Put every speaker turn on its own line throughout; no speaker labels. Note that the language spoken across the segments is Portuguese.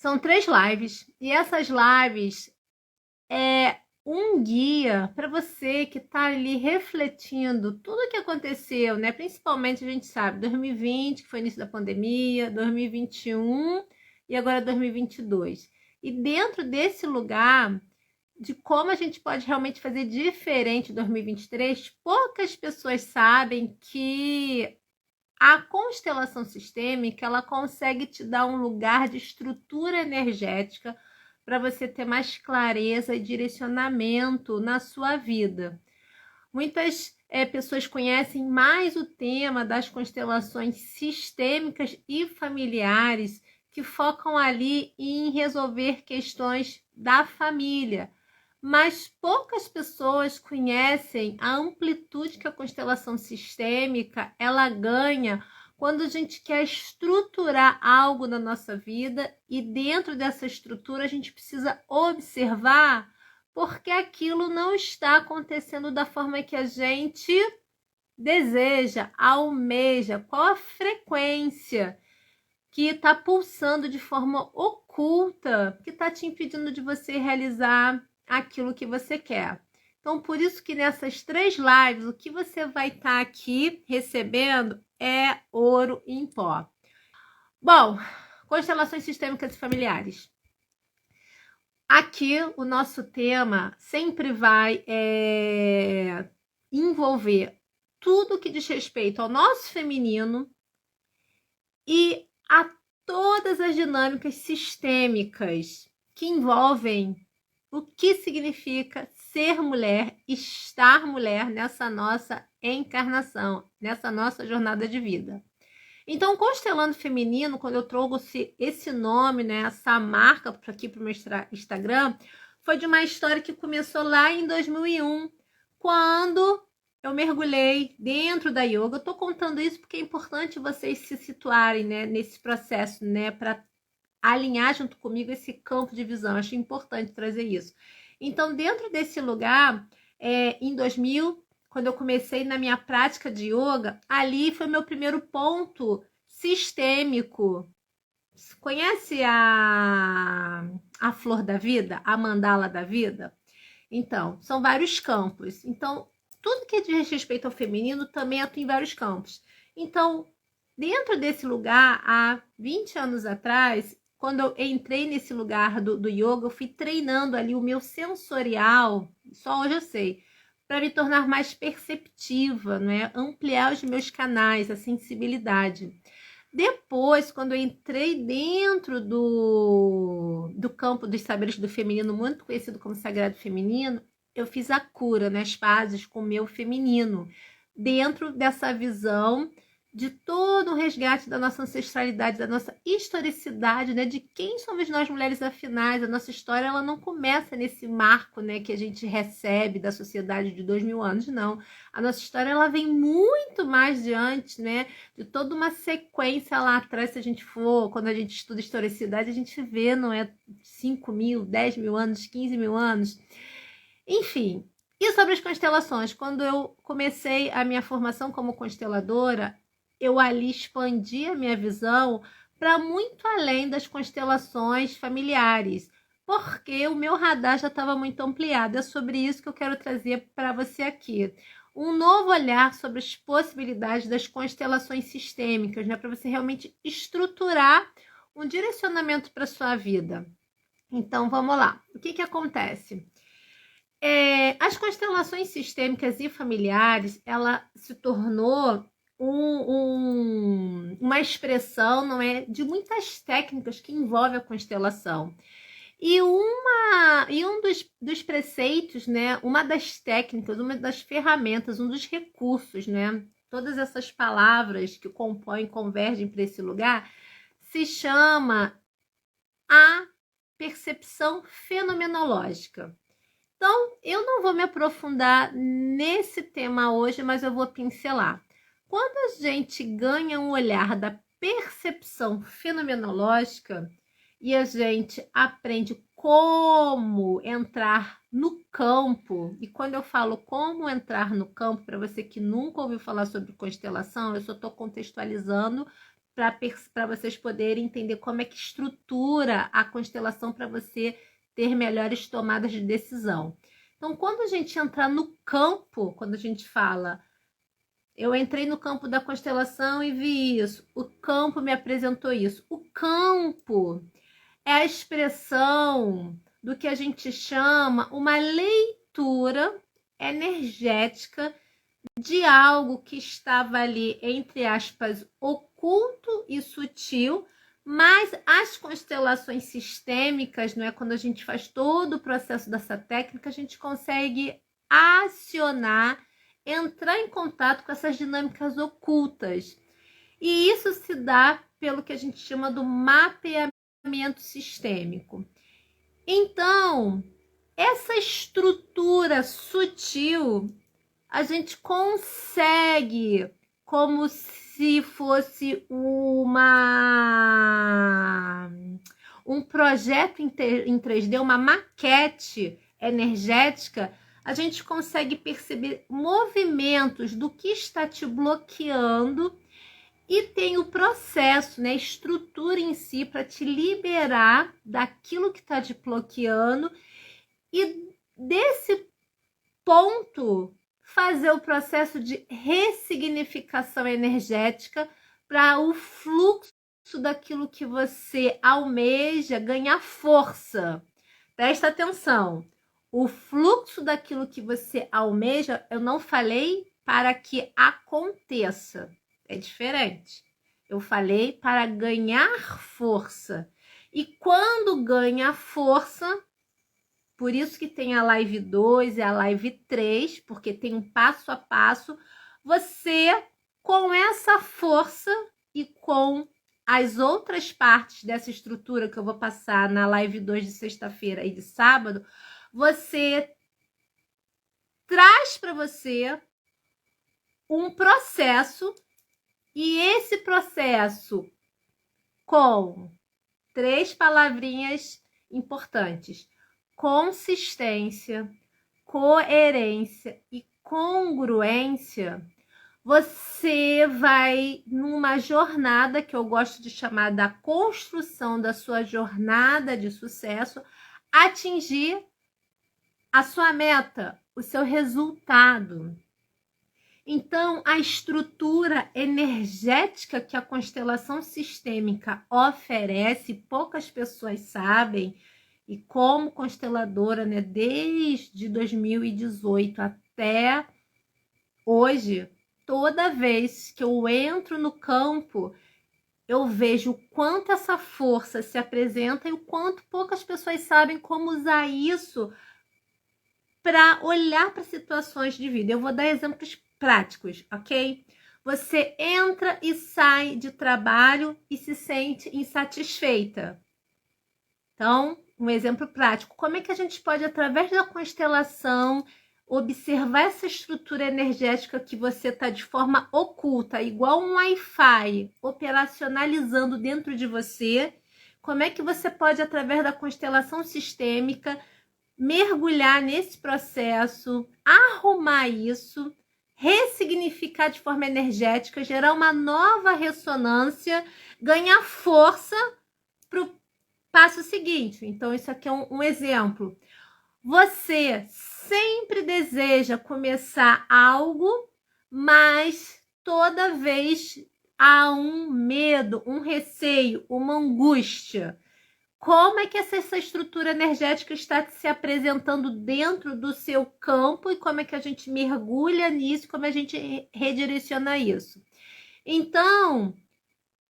São 3 lives e essas lives é um guia para você que está ali refletindo tudo o que aconteceu, né? Principalmente a gente sabe 2020, que foi o início da pandemia, 2021 e agora 2022. E dentro desse lugar de como a gente pode realmente fazer diferente em 2023, poucas pessoas sabem que a constelação sistêmica, ela consegue te dar um lugar de estrutura energética para você ter mais clareza e direcionamento na sua vida. Muitas pessoas conhecem mais o tema das constelações sistêmicas e familiares, que focam ali em resolver questões da família. Mas poucas pessoas conhecem a amplitude que a constelação sistêmica ela ganha quando a gente quer estruturar algo na nossa vida e dentro dessa estrutura a gente precisa observar porque aquilo não está acontecendo da forma que a gente deseja, almeja, qual a frequência que está pulsando de forma oculta, que está te impedindo de você realizar aquilo que você quer. Então, por isso que nessas 3 lives, o que você vai estar aqui recebendo é ouro em pó. Bom, constelações sistêmicas e familiares. Aqui o nosso tema sempre vai envolver tudo que diz respeito ao nosso feminino e a todas as dinâmicas sistêmicas que envolvem o que significa ser mulher, estar mulher nessa nossa encarnação, nessa nossa jornada de vida. Então, Constelando Feminino, quando eu trouxe esse nome, né, essa marca aqui para o meu Instagram, foi de uma história que começou lá em 2001, quando eu mergulhei dentro da yoga. Eu estou contando isso porque é importante vocês se situarem, né, nesse processo, né, para alinhar junto comigo esse campo de visão. Acho importante trazer isso. Então, dentro desse lugar, em 2000, quando eu comecei na minha prática de yoga, ali foi meu primeiro ponto sistêmico. Conhece a flor da vida, a mandala da vida? Então, são vários campos. Então, tudo que diz respeito ao feminino também atua em vários campos. Então, dentro desse lugar, há 20 anos atrás, quando eu entrei nesse lugar do yoga, eu fui treinando ali o meu sensorial, só hoje eu sei, para me tornar mais perceptiva, né? Ampliar os meus canais, a sensibilidade. Depois, quando eu entrei dentro do campo dos saberes do feminino, muito conhecido como sagrado feminino, eu fiz a cura, né, as pazes com o meu feminino, dentro dessa visão de todo o resgate da nossa ancestralidade, da nossa historicidade, né, de quem somos nós mulheres afinais. A nossa história ela não começa nesse marco, né, que a gente recebe da sociedade de 2000 anos, não. A nossa história ela vem muito mais diante, né, de toda uma sequência lá atrás. Se a gente for, quando a gente estuda historicidade, a gente vê, não é 5.000, 10.000 anos, 15.000 anos, enfim. E sobre as constelações, quando eu comecei a minha formação como consteladora, eu ali expandi a minha visão para muito além das constelações familiares, porque o meu radar já estava muito ampliado. É sobre isso que eu quero trazer para você aqui. Um novo olhar sobre as possibilidades das constelações sistêmicas, né, para você realmente estruturar um direcionamento para sua vida. Então, vamos lá. O que acontece? As constelações sistêmicas e familiares, ela se tornou uma expressão, não é, de muitas técnicas que envolvem a constelação. E um dos preceitos, né, uma das técnicas, uma das ferramentas, um dos recursos, né, todas essas palavras que compõem, convergem para esse lugar, se chama a percepção fenomenológica. Então, eu não vou me aprofundar nesse tema hoje, mas eu vou pincelar. Quando a gente ganha um olhar da percepção fenomenológica e a gente aprende como entrar no campo, e quando eu falo como entrar no campo, para você que nunca ouviu falar sobre constelação, eu só estou contextualizando para vocês poderem entender como é que estrutura a constelação para você ter melhores tomadas de decisão. Então, quando a gente entrar no campo, quando a gente fala, eu entrei no campo da constelação e vi isso, o campo me apresentou isso. O campo é a expressão do que a gente chama uma leitura energética de algo que estava ali, entre aspas, oculto e sutil, mas as constelações sistêmicas, não é? Quando a gente faz todo o processo dessa técnica, a gente consegue acionar, entrar em contato com essas dinâmicas ocultas. E isso se dá pelo que a gente chama do mapeamento sistêmico. Então, essa estrutura sutil a gente consegue, como se fosse um projeto em 3D, uma maquete energética, a gente consegue perceber movimentos do que está te bloqueando e tem o processo, né, a estrutura em si para te liberar daquilo que está te bloqueando e desse ponto fazer o processo de ressignificação energética para o fluxo daquilo que você almeja ganhar força. Presta atenção. O fluxo daquilo que você almeja, eu não falei para que aconteça. É diferente. Eu falei para ganhar força. E quando ganha força, por isso que tem a live 2 e a live 3, porque tem um passo a passo. Você, com essa força e com as outras partes dessa estrutura que eu vou passar na live 2 de sexta-feira e de sábado, você traz para você um processo, e esse processo com 3 palavrinhas importantes: consistência, coerência e congruência. Você vai numa jornada que eu gosto de chamar da construção da sua jornada de sucesso, atingir a sua meta, o seu resultado. Então, a estrutura energética que a constelação sistêmica oferece, poucas pessoas sabem, e como consteladora, né, desde 2018 até hoje, toda vez que eu entro no campo, eu vejo o quanto essa força se apresenta e o quanto poucas pessoas sabem como usar isso para olhar para situações de vida. Eu vou dar exemplos práticos, ok? Você entra e sai de trabalho e se sente insatisfeita. Então, um exemplo prático. Como é que a gente pode, através da constelação, observar essa estrutura energética que você está de forma oculta, igual um Wi-Fi, operacionalizando dentro de você? Como é que você pode, através da constelação sistêmica, mergulhar nesse processo, arrumar isso, ressignificar de forma energética, gerar uma nova ressonância, ganhar força para o passo seguinte? Então, isso aqui é um exemplo. Você sempre deseja começar algo, mas toda vez há um medo, um receio, uma angústia. Como é que essa estrutura energética está se apresentando dentro do seu campo e como é que a gente mergulha nisso, como a gente redireciona isso? Então,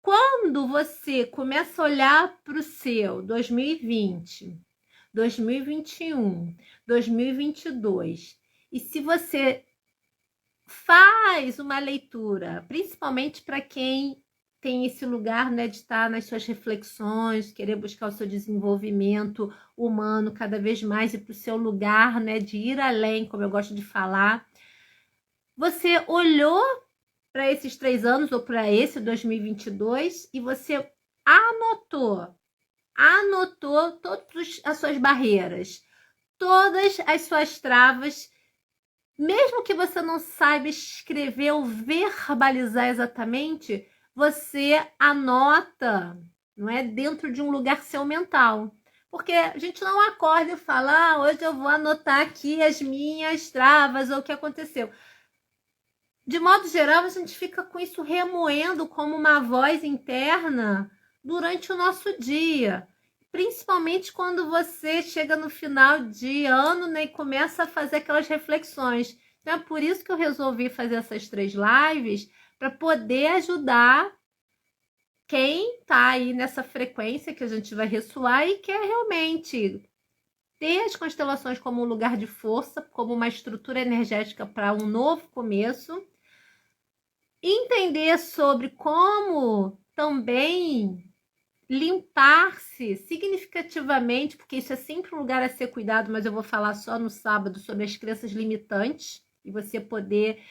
quando você começa a olhar para o seu 2020, 2021, 2022, e se você faz uma leitura, principalmente para quem tem esse lugar, né, de estar nas suas reflexões, querer buscar o seu desenvolvimento humano cada vez mais e para o seu lugar, né, de ir além, como eu gosto de falar. Você olhou para esses 3 anos ou para esse 2022 e você anotou todas as suas barreiras, todas as suas travas, mesmo que você não saiba escrever ou verbalizar exatamente, você anota, não é, dentro de um lugar seu mental. Porque a gente não acorda e fala, hoje eu vou anotar aqui as minhas travas ou o que aconteceu. De modo geral, a gente fica com isso remoendo como uma voz interna durante o nosso dia. Principalmente quando você chega no final de ano, né, e começa a fazer aquelas reflexões. Então, é por isso que eu resolvi fazer essas 3 lives, para poder ajudar quem está aí nessa frequência que a gente vai ressoar e quer realmente ter as constelações como um lugar de força, como uma estrutura energética para um novo começo. Entender sobre como também limpar-se significativamente, porque isso é sempre um lugar a ser cuidado, mas eu vou falar só no sábado sobre as crenças limitantes e você poder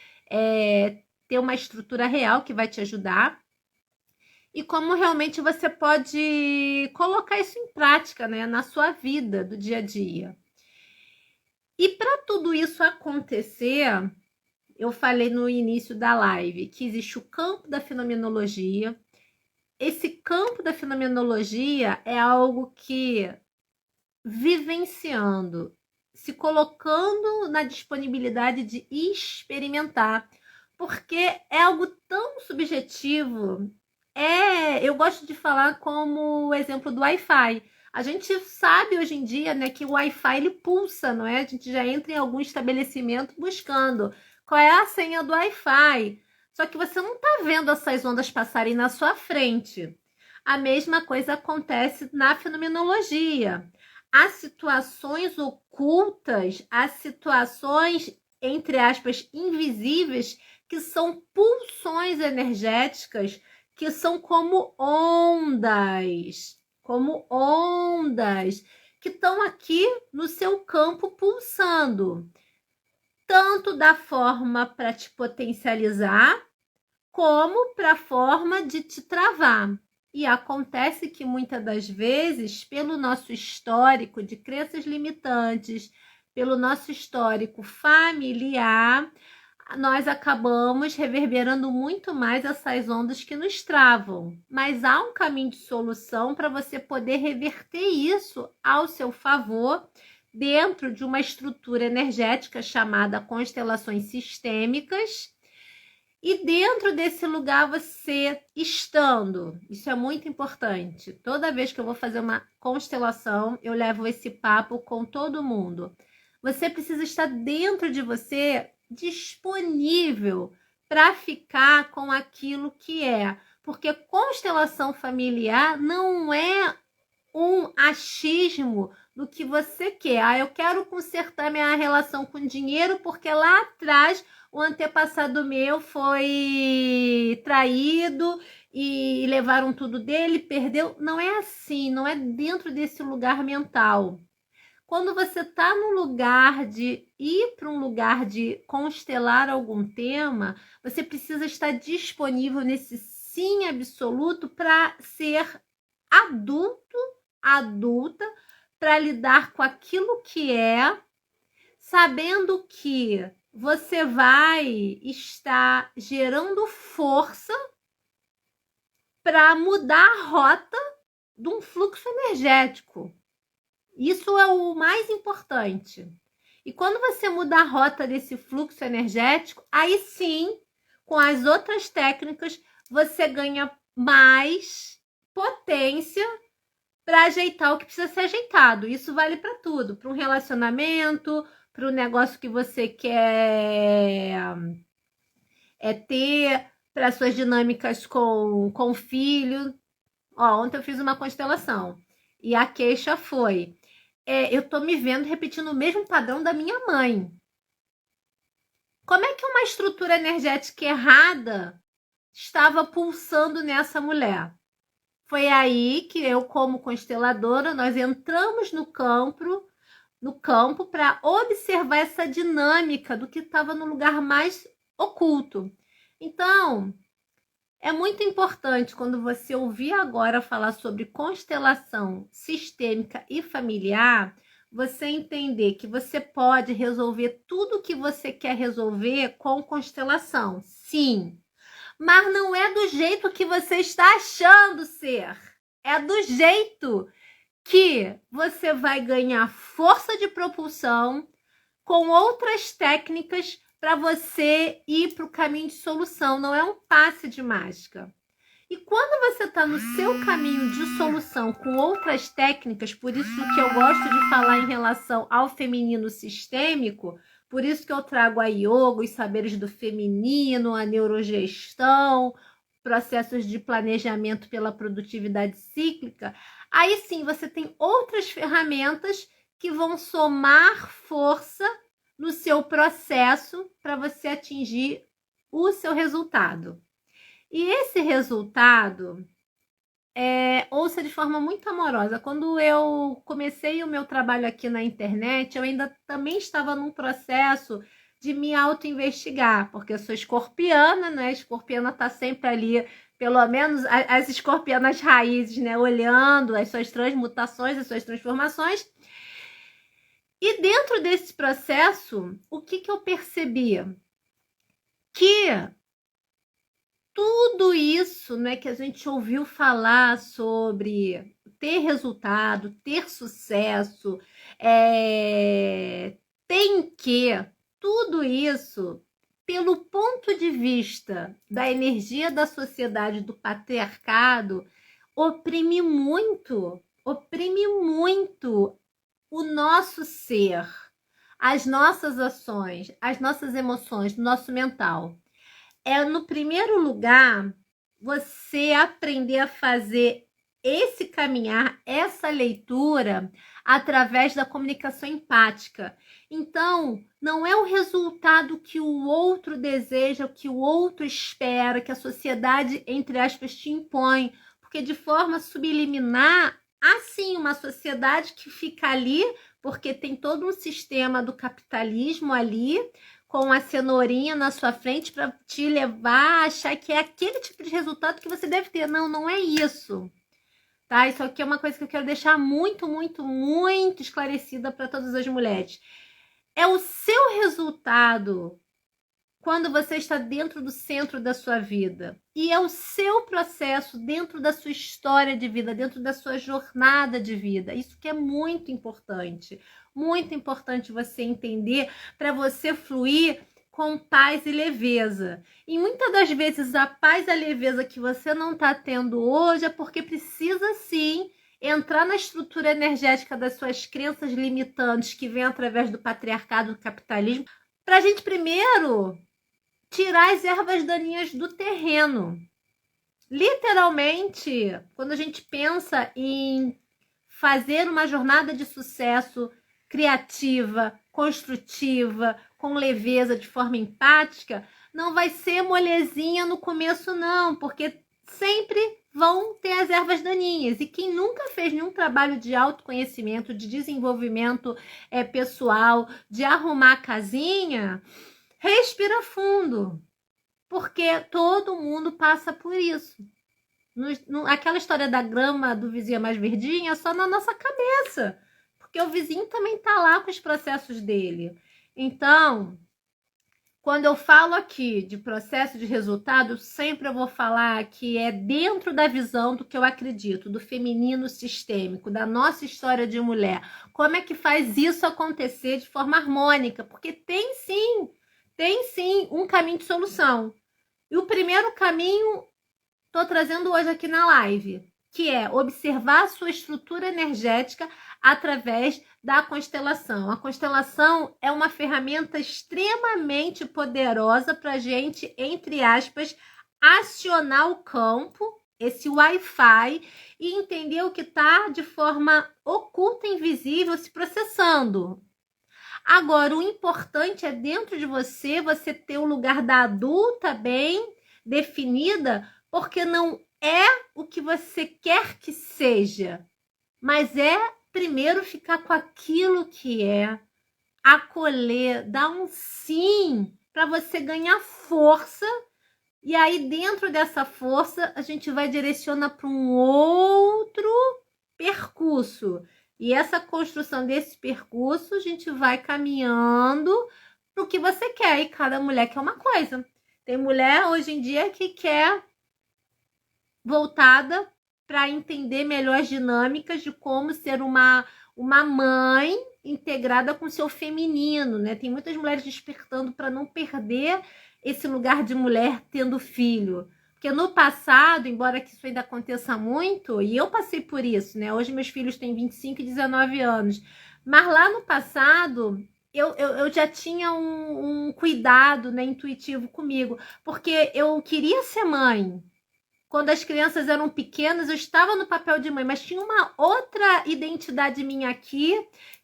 ter uma estrutura real que vai te ajudar. E como realmente você pode colocar isso em prática, né, na sua vida do dia a dia. E para tudo isso acontecer, eu falei no início da live que existe o campo da fenomenologia. Esse campo da fenomenologia é algo que, vivenciando, se colocando na disponibilidade de experimentar, porque é algo tão subjetivo. Eu gosto de falar como o exemplo do Wi-Fi. A gente sabe hoje em dia, né, que o Wi-Fi ele pulsa, não é? A gente já entra em algum estabelecimento buscando qual é a senha do Wi-Fi. Só que você não está vendo essas ondas passarem na sua frente. A mesma coisa acontece na fenomenologia. Há situações ocultas, há situações, entre aspas, invisíveis, que são pulsões energéticas, que são como ondas, que estão aqui no seu campo pulsando, tanto da forma para te potencializar, como para a forma de te travar. E acontece que muitas das vezes, pelo nosso histórico de crenças limitantes, pelo nosso histórico familiar, nós acabamos reverberando muito mais essas ondas que nos travam. Mas há um caminho de solução para você poder reverter isso ao seu favor dentro de uma estrutura energética chamada constelações sistêmicas. E dentro desse lugar você estando, isso é muito importante. Toda vez que eu vou fazer uma constelação, eu levo esse papo com todo mundo. Você precisa estar dentro de você disponível para ficar com aquilo que é. Porque constelação familiar não é um achismo do que você quer. Eu quero consertar minha relação com dinheiro porque lá atrás o antepassado meu foi traído e levaram tudo dele, perdeu. Não é assim, não é dentro desse lugar mental. Quando você está no lugar de ir para um lugar de constelar algum tema, você precisa estar disponível nesse sim absoluto para ser adulta, para lidar com aquilo que é, sabendo que você vai estar gerando força para mudar a rota de um fluxo energético. Isso é o mais importante. E quando você muda a rota desse fluxo energético, aí sim, com as outras técnicas, você ganha mais potência para ajeitar o que precisa ser ajeitado. Isso vale para tudo, para um relacionamento, para o negócio que você quer ter, para suas dinâmicas com o filho. Ontem eu fiz uma constelação e a queixa foi: eu tô me vendo repetindo o mesmo padrão da minha mãe. Como é que uma estrutura energética errada estava pulsando nessa mulher? Foi aí que eu, como consteladora, nós entramos no campo para observar essa dinâmica do que estava no lugar mais oculto. Então, é muito importante quando você ouvir agora falar sobre constelação sistêmica e familiar, você entender que você pode resolver tudo o que você quer resolver com constelação. Sim, mas não é do jeito que você está achando ser. É do jeito que você vai ganhar força de propulsão com outras técnicas para você ir para o caminho de solução. Não é um passe de mágica. E quando você está no seu caminho de solução com outras técnicas, por isso que eu gosto de falar em relação ao feminino sistêmico, por isso que eu trago a yoga, os saberes do feminino, a neurogestão, processos de planejamento pela produtividade cíclica, aí sim você tem outras ferramentas que vão somar força no seu processo para você atingir o seu resultado. E esse resultado, ouça de forma muito amorosa. Quando eu comecei o meu trabalho aqui na internet, eu ainda também estava num processo de me auto-investigar, porque eu sou escorpiana, né? A escorpiana tá sempre ali, pelo menos as escorpianas raízes, né? Olhando as suas transmutações, as suas transformações. E dentro desse processo, o que eu percebi? Que tudo isso, né, que a gente ouviu falar sobre ter resultado, ter sucesso, tem que, tudo isso, pelo ponto de vista da energia da sociedade, do patriarcado, oprime muito o nosso ser, as nossas ações, as nossas emoções, o nosso mental. No primeiro lugar, você aprender a fazer esse caminhar, essa leitura, através da comunicação empática. Então, não é o resultado que o outro deseja, que o outro espera, que a sociedade, entre aspas, te impõe, porque de forma subliminar, há sim uma sociedade que fica ali, porque tem todo um sistema do capitalismo ali, com a cenourinha na sua frente para te levar a achar que é aquele tipo de resultado que você deve ter. Não, não é isso. Tá? Isso aqui é uma coisa que eu quero deixar muito, muito, muito esclarecida para todas as mulheres. É o seu resultado quando você está dentro do centro da sua vida. E é o seu processo dentro da sua história de vida, dentro da sua jornada de vida. Isso que é muito importante. Muito importante você entender para você fluir com paz e leveza. E muitas das vezes a paz e a leveza que você não está tendo hoje é porque precisa sim entrar na estrutura energética das suas crenças limitantes que vem através do patriarcado, do capitalismo, para a gente primeiro tirar as ervas daninhas do terreno. Literalmente, quando a gente pensa em fazer uma jornada de sucesso criativa, construtiva, com leveza, de forma empática, não vai ser molezinha no começo não, porque sempre vão ter as ervas daninhas. E quem nunca fez nenhum trabalho de autoconhecimento, de desenvolvimento pessoal, de arrumar a casinha, respira fundo, porque todo mundo passa por isso. Aquela história da grama do vizinho é mais verdinha é só na nossa cabeça, porque o vizinho também está lá com os processos dele. Então, quando eu falo aqui de processo de resultado, sempre eu vou falar que é dentro da visão do que eu acredito, do feminino sistêmico, da nossa história de mulher. Como é que faz isso acontecer de forma harmônica? Porque tem sim um caminho de solução. E o primeiro caminho estou trazendo hoje aqui na live, que é observar a sua estrutura energética através da constelação. A constelação é uma ferramenta extremamente poderosa para a gente, entre aspas, acionar o campo, esse Wi-Fi, e entender o que está de forma oculta, invisível, se processando. Agora, o importante é dentro de você ter o lugar da adulta bem definida, porque não é o que você quer que seja, mas é primeiro ficar com aquilo que é, acolher, dar um sim para você ganhar força, e aí dentro dessa força a gente vai direcionar para um outro percurso. E essa construção desse percurso, a gente vai caminhando para o que você quer. E cada mulher quer uma coisa. Tem mulher hoje em dia que quer voltada para entender melhor as dinâmicas de como ser uma mãe integrada com seu feminino, né? Tem muitas mulheres despertando para não perder esse lugar de mulher tendo filho. Porque no passado, embora que isso ainda aconteça muito, e eu passei por isso, né? Hoje meus filhos têm 25 e 19 anos. Mas lá no passado, eu já tinha um cuidado, né, intuitivo comigo. Porque eu queria ser mãe. Quando as crianças eram pequenas, eu estava no papel de mãe, mas tinha uma outra identidade minha aqui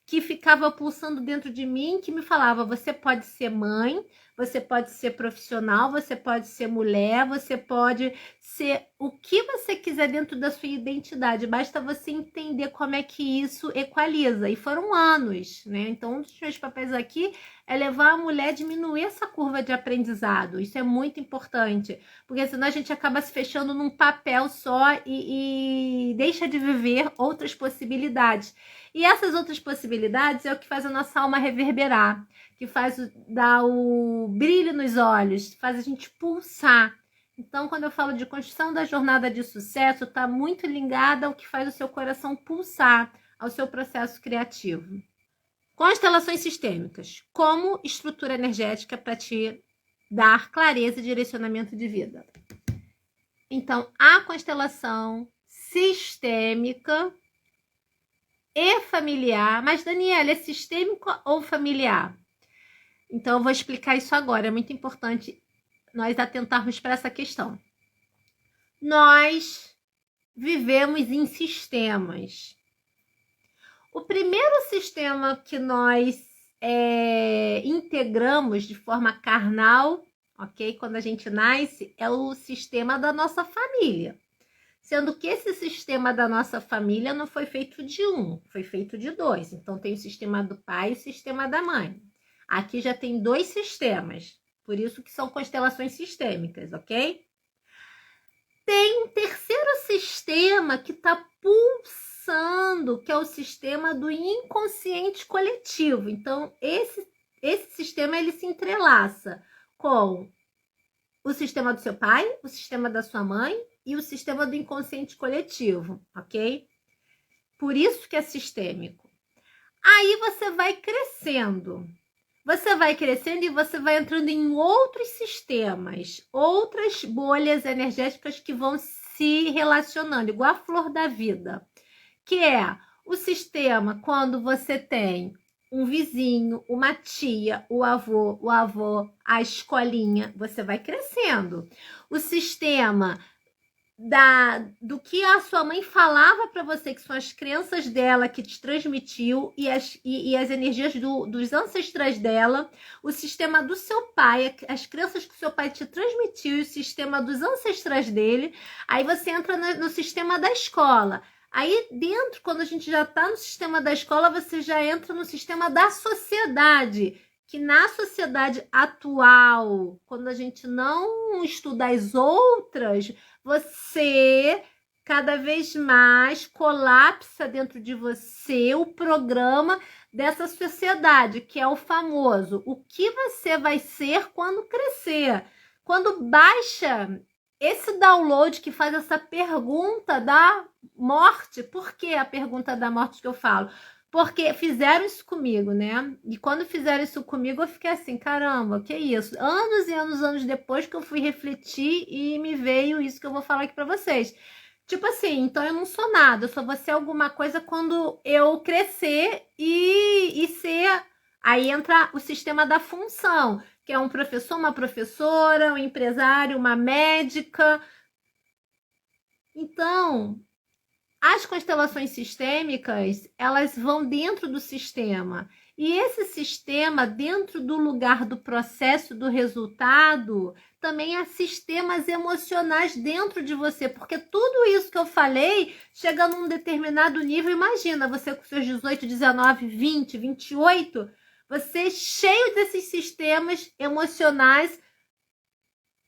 que ficava pulsando dentro de mim, que me falava: você pode ser mãe, você pode ser profissional, você pode ser mulher, você pode ser o que você quiser dentro da sua identidade, basta você entender como é que isso equaliza. E foram anos, né? Então, um dos meus papéis aqui é levar a mulher a diminuir essa curva de aprendizado. Isso é muito importante, porque senão a gente acaba se fechando num papel só e deixa de viver outras possibilidades. E essas outras possibilidades é o que faz a nossa alma reverberar, que faz dar o brilho nos olhos, faz a gente pulsar. Então, quando eu falo de construção da jornada de sucesso, está muito ligada ao que faz o seu coração pulsar, ao seu processo criativo. Constelações sistêmicas, como estrutura energética para te dar clareza e direcionamento de vida. Então, a constelação sistêmica e familiar. Mas, Daniela, é sistêmico ou familiar? Então, eu vou explicar isso agora. É muito importante nós atentarmos para essa questão. Nós vivemos em sistemas. O primeiro sistema que nós integramos de forma carnal, ok? Quando a gente nasce, é o sistema da nossa família. Sendo que esse sistema da nossa família não foi feito de um, foi feito de dois. Então, tem o sistema do pai e o sistema da mãe. Aqui já tem dois sistemas, por isso que são constelações sistêmicas, ok? Tem um terceiro sistema que está pulsando, que é o sistema do inconsciente coletivo. Então, esse sistema ele se entrelaça com o sistema do seu pai, o sistema da sua mãe e o sistema do inconsciente coletivo, ok? Por isso que é sistêmico. Aí você vai crescendo. Você vai crescendo e você vai entrando em outros sistemas, outras bolhas energéticas que vão se relacionando, igual a flor da vida, que é o sistema quando você tem um vizinho, uma tia, o avô, a escolinha, você vai crescendo. O sistema do que a sua mãe falava para você, que são as crenças dela que te transmitiu e as energias dos ancestrais dela, o sistema do seu pai, as crenças que o seu pai te transmitiu e o sistema dos ancestrais dele. Aí você entra no sistema da escola. Aí dentro, quando a gente já está no sistema da escola, você já entra no sistema da sociedade, que na sociedade atual, quando a gente não estuda as outras, você cada vez mais colapsa dentro de você o programa dessa sociedade, que é o famoso: o que você vai ser quando crescer? Quando baixa esse download que faz essa pergunta da morte. Por que a pergunta da morte que eu falo? Porque fizeram isso comigo, né? E quando fizeram isso comigo, eu fiquei assim: caramba, que isso? Anos e anos depois que eu fui refletir e me veio isso que eu vou falar aqui pra vocês. Tipo assim, então eu não sou nada, eu só vou ser alguma coisa quando eu crescer e ser... Aí entra o sistema da função, que é um professor, uma professora, um empresário, uma médica. Então, as constelações sistêmicas, elas vão dentro do sistema. E esse sistema, dentro do lugar do processo, do resultado, também há sistemas emocionais dentro de você. Porque tudo isso que eu falei chega num determinado nível. Imagina, você com seus 18, 19, 20, 28, você cheio desses sistemas emocionais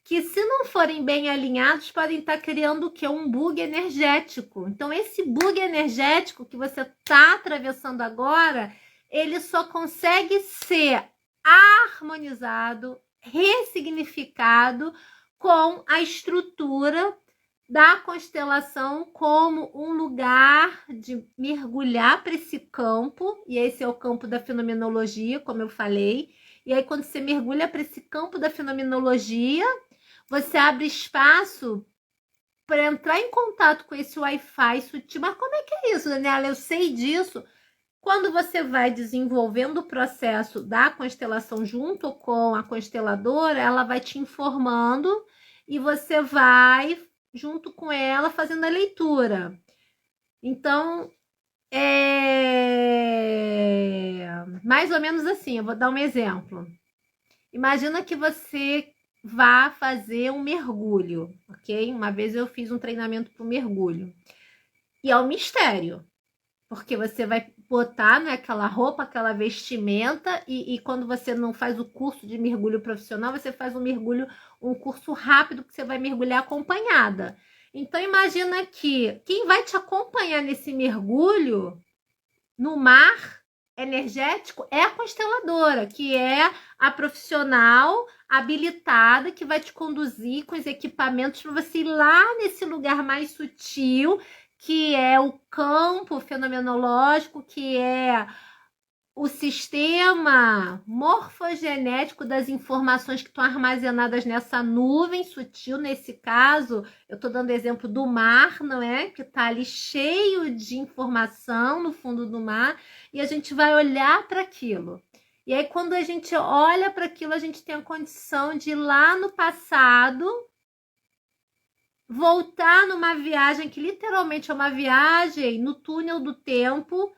que, se não forem bem alinhados, podem estar criando o quê? Um bug energético. Então, esse bug energético que você está atravessando agora, ele só consegue ser harmonizado, ressignificado com a estrutura da constelação como um lugar de mergulhar para esse campo, e esse é o campo da fenomenologia, como eu falei. E aí, quando você mergulha para esse campo da fenomenologia, você abre espaço para entrar em contato com esse Wi-Fi sutil. Mas como é que é isso, Daniela? Eu sei disso. Quando você vai desenvolvendo o processo da constelação junto com a consteladora, ela vai te informando e você vai, junto com ela, fazendo a leitura. Então, é mais ou menos assim. Eu vou dar um exemplo. Imagina que você vá fazer um mergulho, ok? Uma vez eu fiz um treinamento para o mergulho. E é um mistério, porque você vai botar, né, aquela roupa, aquela vestimenta, e quando você não faz o curso de mergulho profissional, você faz um curso rápido que você vai mergulhar acompanhada. Então imagina que quem vai te acompanhar nesse mergulho no mar energético é a consteladora, que é a profissional habilitada que vai te conduzir com os equipamentos para você ir lá nesse lugar mais sutil, que é o campo fenomenológico, que é o sistema morfogenético das informações que estão armazenadas nessa nuvem sutil. Nesse caso, eu estou dando exemplo do mar, não é? Que está ali cheio de informação no fundo do mar, e a gente vai olhar para aquilo. E aí, quando a gente olha para aquilo, a gente tem a condição de ir lá no passado, voltar numa viagem que literalmente é uma viagem no túnel do tempo,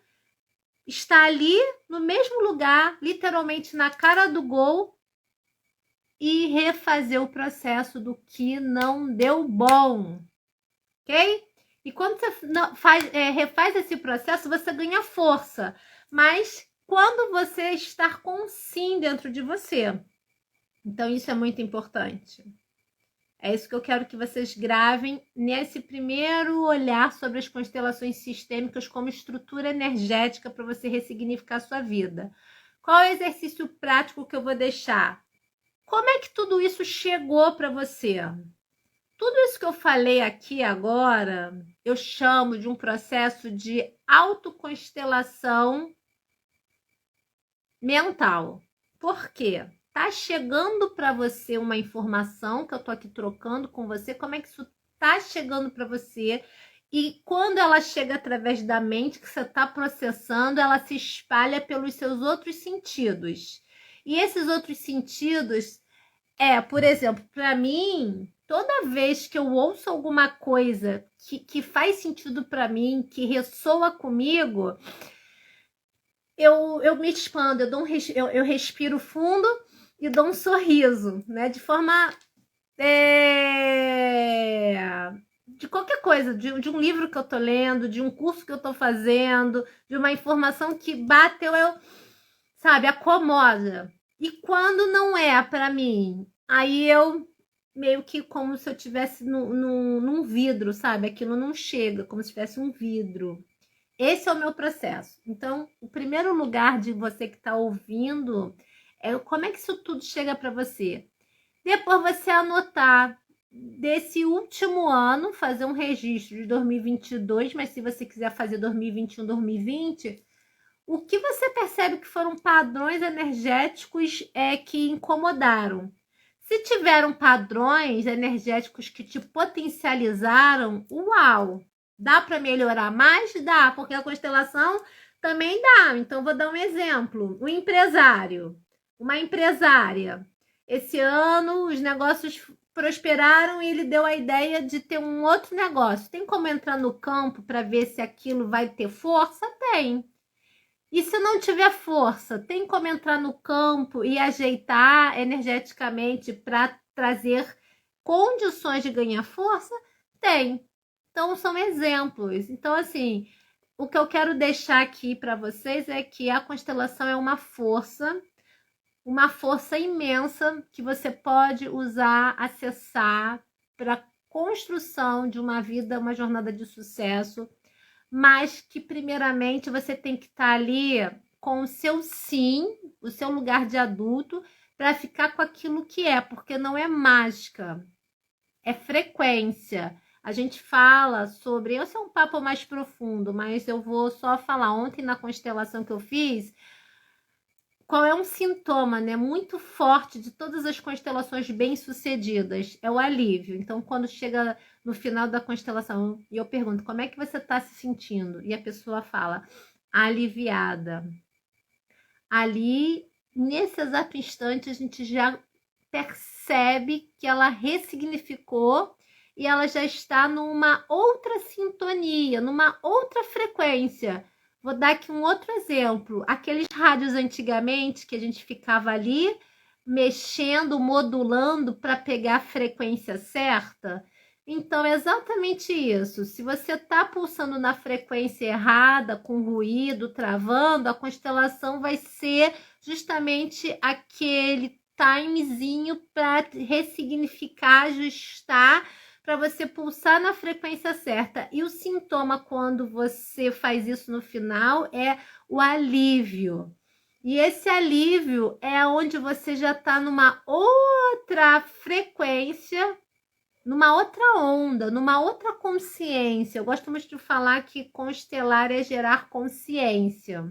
está ali no mesmo lugar, literalmente na cara do gol, e refazer o processo do que não deu bom, ok? E quando você refaz esse processo, você ganha força, mas quando você estar com sim dentro de você. Então isso é muito importante. É isso que eu quero que vocês gravem nesse primeiro olhar sobre as constelações sistêmicas como estrutura energética para você ressignificar a sua vida. Qual é o exercício prático que eu vou deixar? Como é que tudo isso chegou para você? Tudo isso que eu falei aqui agora, eu chamo de um processo de autoconstelação mental. Por quê? Tá chegando para você uma informação que eu tô aqui trocando com você, como é que isso tá chegando para você? E quando ela chega através da mente que você está processando, ela se espalha pelos seus outros sentidos. E esses outros sentidos por exemplo, para mim, toda vez que eu ouço alguma coisa que faz sentido para mim, que ressoa comigo, eu me expando, eu respiro fundo e dou um sorriso, né? De forma de qualquer coisa, de um livro que eu tô lendo, de um curso que eu tô fazendo, de uma informação que bateu, sabe, acomoda. E quando não é para mim, aí eu meio que como se eu tivesse num vidro, sabe? Aquilo não chega, como se tivesse um vidro. Esse é o meu processo. Então, o primeiro lugar de você que está ouvindo é como é que isso tudo chega para você. Depois você anotar desse último ano, fazer um registro de 2022, mas se você quiser fazer 2021, 2020, o que você percebe que foram padrões energéticos que incomodaram? Se tiveram padrões energéticos que te potencializaram, uau! Dá para melhorar mais? Dá, porque a constelação também dá. Então, vou dar um exemplo. O empresário, uma empresária. Esse ano, os negócios prosperaram e ele deu a ideia de ter um outro negócio. Tem como entrar no campo para ver se aquilo vai ter força? Tem. E se não tiver força, tem como entrar no campo e ajeitar energeticamente para trazer condições de ganhar força? Tem. Então, são exemplos. Então, assim, o que eu quero deixar aqui para vocês é que a constelação é uma força imensa que você pode usar, acessar para a construção de uma vida, uma jornada de sucesso, mas que primeiramente você tem que estar ali com o seu sim, o seu lugar de adulto, para ficar com aquilo que é, porque não é mágica, é frequência. A gente fala sobre, esse é um papo mais profundo, mas eu vou só falar ontem na constelação que eu fiz, qual é um sintoma, né, muito forte de todas as constelações bem-sucedidas? É o alívio. Então, quando chega no final da constelação e eu pergunto, como é que você está se sentindo? E a pessoa fala, aliviada. Ali, nesse exato instante, a gente já percebe que ela ressignificou e ela já está numa outra sintonia, numa outra frequência. Vou dar aqui um outro exemplo. Aqueles rádios antigamente que a gente ficava ali mexendo, modulando para pegar a frequência certa. Então, é exatamente isso. Se você está pulsando na frequência errada, com ruído, travando, a constelação vai ser justamente aquele timezinho para ressignificar, ajustar, para você pulsar na frequência certa. E o sintoma, quando você faz isso no final, é o alívio. E esse alívio é onde você já está numa outra frequência, numa outra onda, numa outra consciência. Eu gosto muito de falar que constelar é gerar consciência.